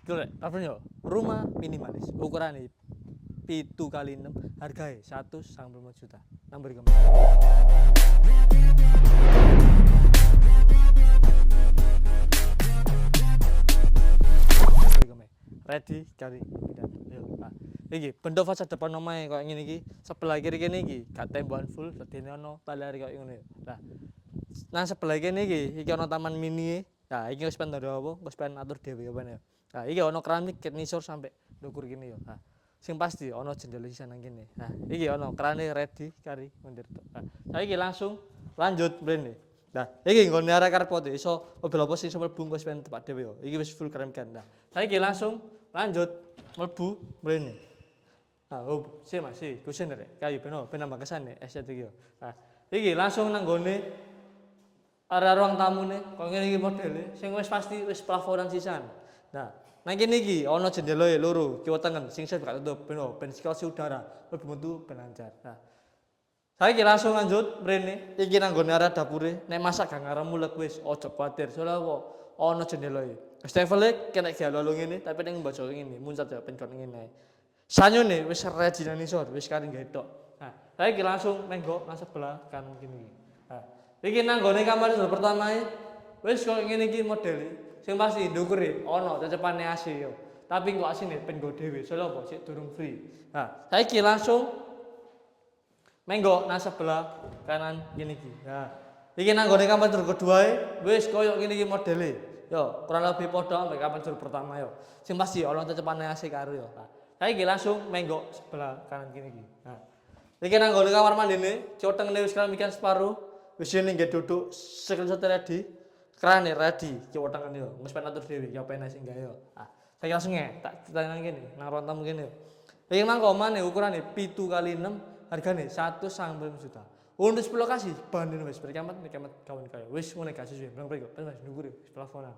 Golek apa yo? Rumah minimalis. Ukuran 7 kali 6, harganya 1,5 juta. Nang beri komen. Ready kali pindah. Yo. Nah, iki bentuk fasad depan omahe koyo ngene iki, sebelah kiri kene iki gak tembakan full, dadine ono tali koyo ngono ya. Nah, nang sebelah kene iki ono taman mini. Nah, iki wis pengen apa? Wis pengen atur dhewe apa ya. Nah, iki ono keramik ket nisor sampai ndukur kene yo. Nah, sing pasti ono jendela sisa nang kene. Nah, iki ono kerane ready kari mundur tok. Nah, saiki langsung lanjut mrene. Nah, iki nggone arek karep pote iso mobil apa sing mlebu wis pengen tepak dhewe yo. Iki wis full keramik kan. Nah, saiki langsung lanjut mlebu mrene. Nah, oh, masih kusen rek. Kayu ben nambah kesane estetik yo. Nah, iki langsung nang gone area ruang tamune, kok ngene iki modele sing wis pasti wis plafonan sisan. Nah, nang kene iki ana jendelae loro, kiwa tengen sing gak tutup ben sirkulasi udara lebih metu ben lancar. Nah, saiki langsung lanjut mrene. Iki nang gone area dapure, nek masak gak ngaremu lek wis aja kuwatir. Soale apa? Ana jendelae. Stevele kena galo ngene, tapi ning mbok ngene, muncat ya ben kon ngene. Sanyone wis ready nang isor, wis kari gawe tok. Nah, saiki langsung menggok nang sebelah kanan kene. Nah, iki nang gone kamar pertamae wis koyo ngene iki modele. Sing pasti ndukure ana cecepane AC yo. Tapi kok asine ben go dhewe, soalnya apa sik durung free. Nah, saiki langsung menggok nang sebelah kanan ngene iki. Nah, iki nang gone kamar kedua wis koyo ngene iki modele. Yo, kurang lebih padha ambek kamar pertama yo. Sing pasti ana cecepane AC karo yo. Nah, saiki langsung menggok sebelah kanan kene iki. Nah, iki nang gone kamar mandine, cotengene wis keramikan separuh, wis ning nggih duduk screenshot ready. Krane ready, cotengene yo. Wis pengen atur dhewe, yo pengen sing gawe yo. Ah, saiki langsung tak ditanya nang kene, nang ruang tamu kene yo. Iki mangko maneh ukurane 7 kali 6, hargane 1,5 juta. Untuk 10 lokasi, banding wis berkamat kawan kaya. Wis ngene gak sesuai, bang priko, wis ndukur wis plafonan.